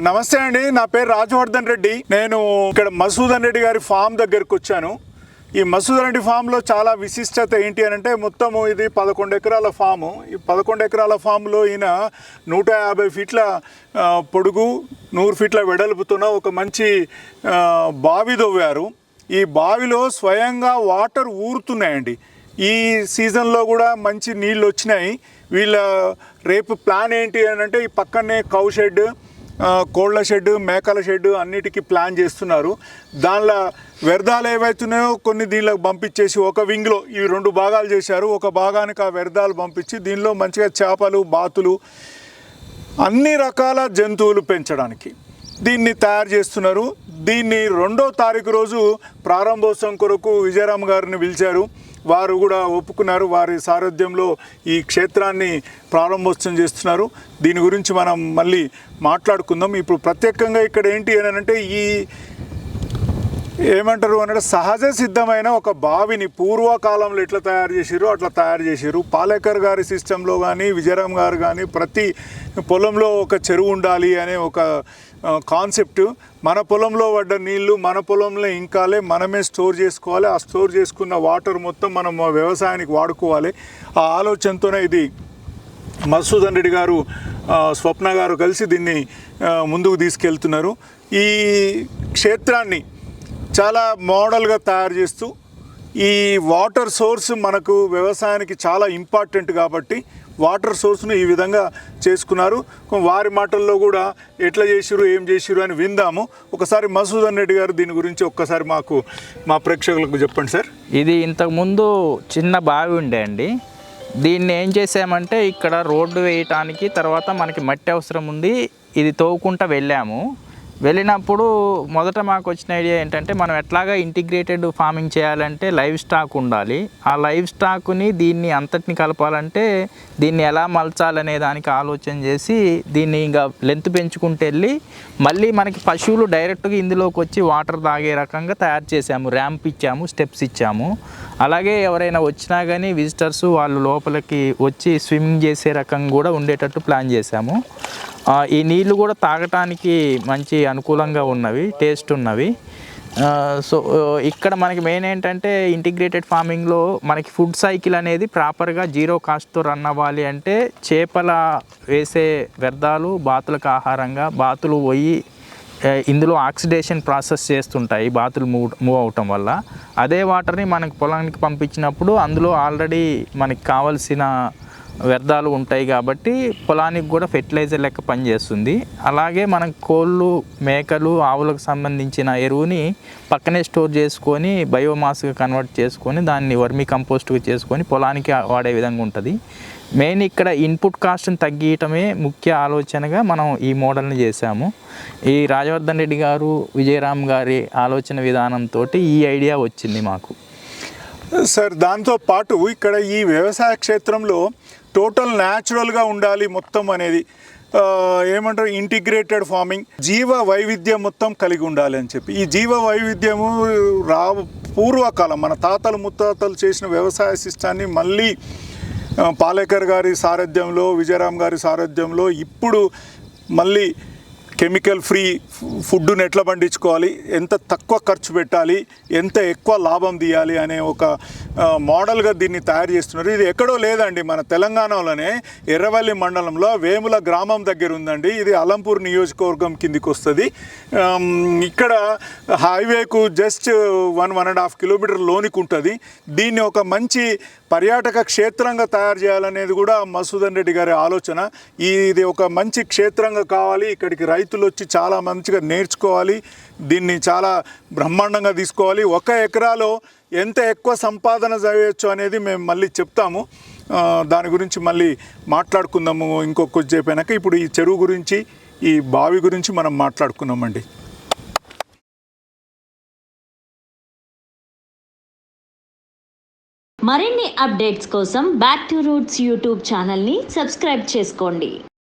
నమస్తే అండి, నా పేరు రాజవర్ధన్ రెడ్డి. నేను ఇక్కడ మసూదన్ రెడ్డి గారి ఫామ్ దగ్గరకు వచ్చాను. ఈ మసూదన్ రెడ్డి ఫామ్లో చాలా విశిష్టత ఏంటి అని అంటే, మొత్తము ఇది 11 ఎకరాల ఫాము. ఈ 11 ఎకరాల ఫామ్లో ఈయన 150 ఫీట్ల పొడుగు, 100 ఫీట్ల వెడల్పుతున్న ఒక మంచి బావి తవ్వారు. ఈ బావిలో స్వయంగా వాటర్ ఊరుతున్నాయండి. ఈ సీజన్లో కూడా మంచి నీళ్ళు వచ్చినాయి. వీళ్ళ రేపు ప్లాన్ ఏంటి అని అంటే, ఈ పక్కనే కౌ షెడ్, కోళ్ళ షెడ్, మేకల షెడ్ అన్నిటికీ ప్లాన్ చేస్తున్నారు. దానిలో వ్యర్థాలు ఏవైతున్నాయో కొన్ని దీనిలోకి పంపించేసి ఒక వింగ్లో ఇవి 2 భాగాలు చేశారు. ఒక భాగానికి ఆ వ్యర్థాలు పంపించి దీనిలో మంచిగా చేపలు, బాతులు, అన్ని రకాల జంతువులు పెంచడానికి దీన్ని తయారు చేస్తున్నారు. దీన్ని 2వ తారీఖు రోజు ప్రారంభోత్సవం కొరకు విజయరామ్ గారిని పిలిచారు. వారు కూడా ఒప్పుకున్నారు. వారి సారథ్యంలో ఈ క్షేత్రాన్ని ప్రారంభోత్సవం చేస్తున్నారు. దీని గురించి మనం మళ్ళీ మాట్లాడుకుందాం. ఇప్పుడు ప్రత్యేకంగా ఇక్కడ ఏంటి అని అంటే, ఈ ఏమంటారు అంటే సహజ సిద్ధమైన ఒక బావిని పూర్వకాలంలో ఎట్లా తయారు చేసిరో అట్లా తయారు చేసిరు. పాలేకర్ గారి సిస్టంలో కానీ, విజయరామ్ గారు కానీ, ప్రతి పొలంలో ఒక చెరువు ఉండాలి అనే ఒక కాన్సెప్ట్. మన పొలంలో పడ్డ నీళ్లు మన పొలంలో ఇంకాలే, మనమే స్టోర్ చేసుకోవాలి. ఆ స్టోర్ చేసుకున్న వాటర్ మొత్తం మనం వ్యవసాయానికి వాడుకోవాలి. ఆ ఆలోచనతోనే ఇది మసూదన్ రెడ్డి గారు, స్వప్న గారు కలిసి దీన్ని ముందుకు తీసుకెళ్తున్నారు. ఈ క్షేత్రాన్ని చాలా మోడల్గా తయారు చేస్తూ, ఈ వాటర్ సోర్స్ మనకు వ్యవసాయానికి చాలా ఇంపార్టెంట్ కాబట్టి వాటర్ సోర్స్ను ఈ విధంగా చేసుకున్నారు. వారి మాటల్లో కూడా ఎట్లా చేసిరు, ఏం చేసిరు అని విందాము. ఒకసారి మసూదన్ రెడ్డి గారు దీని గురించి ఒక్కసారి మా ప్రేక్షకులకు చెప్పండి సార్. ఇది ఇంతకుముందు చిన్న బావి ఉండే అండి. దీన్ని ఏం చేసామంటే, ఇక్కడ రోడ్డు వేయటానికి తర్వాత మనకి మట్టి అవసరం ఉంది. ఇది తవ్వుకుంటూ వెళ్ళినప్పుడు మొదట మాకు వచ్చిన ఐడియా ఏంటంటే, మనం ఎట్లాగా ఇంటిగ్రేటెడ్ ఫార్మింగ్ చేయాలంటే లైవ్ స్టాక్ ఉండాలి. ఆ లైవ్ స్టాక్ని దీన్ని అంతటిని కలపాలంటే దీన్ని ఎలా మలచాలనే దానికి ఆలోచన చేసి దీన్ని ఇంకా లెంత్ పెంచుకుంటూ వెళ్ళి మళ్ళీ మనకి పశువులు డైరెక్ట్గా ఇందులోకి వచ్చి వాటర్ తాగే రకంగా తయారు చేసాము. ర్యాంప్ ఇచ్చాము, స్టెప్స్ ఇచ్చాము. అలాగే ఎవరైనా వచ్చినా కానీ విజిటర్స్ వాళ్ళు లోపలికి వచ్చి స్విమ్మింగ్ చేసే రకంగా కూడా ఉండేటట్టు ప్లాన్ చేశాము. ఈ నీళ్ళు కూడా తాగటానికి మంచి అనుకూలంగా ఉన్నవి, టేస్ట్ ఉన్నవి. సో ఇక్కడ మనకి మెయిన్ ఏంటంటే, ఇంటిగ్రేటెడ్ ఫార్మింగ్లో మనకి ఫుడ్ సైకిల్ అనేది ప్రాపర్గా 0 కాస్ట్తో రన్ అవ్వాలి అంటే, చేపల వేసే వ్యర్థాలు బాతులకు ఆహారంగా, బాతులు పోయి ఇందులో ఆక్సిడేషన్ ప్రాసెస్ చేస్తుంటాయి బాతులు మూవ్ అవటం వల్ల. అదే వాటర్ని మనకి పొలానికి పంపించినప్పుడు అందులో ఆల్రెడీ మనకి కావాల్సిన వ్యర్థాలు ఉంటాయి కాబట్టి పొలానికి కూడా ఫెర్టిలైజర్ లెక్క పనిచేస్తుంది. అలాగే మనకు కోళ్ళు, మేకలు, ఆవులకు సంబంధించిన ఎరువుని పక్కనే స్టోర్ చేసుకొని బయోమాస్గా కన్వర్ట్ చేసుకొని దాన్ని వర్మీ కంపోస్ట్గా చేసుకొని పొలానికి వాడే విధంగా ఉంటుంది. మెయిన్ ఇక్కడ ఇన్పుట్ కాస్ట్ని తగ్గించడమే ముఖ్య ఆలోచనగా మనం ఈ మోడల్ని చేశాము. ఈ రాజవర్ధన్ రెడ్డి గారు, విజయరామ్ గారి ఆలోచన విధానంతో ఈ ఐడియా వచ్చింది మాకు. సార్, దాంతో పాటు ఇక్కడ ఈ వ్యవసాయ క్షేత్రంలో టోటల్ న్యాచురల్గా ఉండాలి మొత్తం అనేది, ఏమంటారు ఇంటిగ్రేటెడ్ ఫార్మింగ్, జీవ వైవిధ్యం మొత్తం కలిగి ఉండాలి అని చెప్పి. ఈ జీవ వైవిధ్యము పూర్వకాలం మన తాతలు ముత్తాతలు చేసిన వ్యవసాయ సిస్టాన్ని మళ్ళీ పాలేకర్ గారి సారథ్యంలో, విజయరామ్ గారి సారథ్యంలో ఇప్పుడు మళ్ళీ కెమికల్ ఫ్రీ ఫుడ్డును ఎట్లా పండించుకోవాలి, ఎంత తక్కువ ఖర్చు పెట్టాలి, ఎంత ఎక్కువ లాభం తీయాలి అనే ఒక మోడల్గా దీన్ని తయారు చేస్తున్నారు. ఇది ఎక్కడో లేదండి, మన తెలంగాణలోనే ఎర్రవల్లి మండలంలో వేముల గ్రామం దగ్గర ఉందండి. ఇది అలంపూర్ నియోజకవర్గం కిందికి వస్తుంది. ఇక్కడ హైవేకు జస్ట్ 1.5 కిలోమీటర్ లోనికి ఉంటుంది. దీన్ని ఒక మంచి పర్యాటక క్షేత్రంగా తయారు చేయాలనేది కూడా మసూదన్ రెడ్డి గారి ఆలోచన. ఇది ఒక మంచి క్షేత్రంగా కావాలి, ఇక్కడికి రైతులు వచ్చి చాలా మంచిగా నేర్చుకోవాలి, దీన్ని చాలా బ్రహ్మాండంగా తీసుకోవాలి. 1 ఎకరాలో ఎంత ఎక్కువ సంపాదన చేయవచ్చు అనేది మేము మళ్ళీ చెప్తాము. దాని గురించి మళ్ళీ మాట్లాడుకుందాము ఇంకొక చెప్పాక. ఇప్పుడు ఈ చెరువు గురించి, ఈ బావి గురించి మనం మాట్లాడుకున్నామండి. మరిన్ని అప్డేట్స్ కోసం బ్యాక్ టు రూట్స్ యూట్యూబ్ ఛానల్ని సబ్స్క్రైబ్ చేసుకోండి.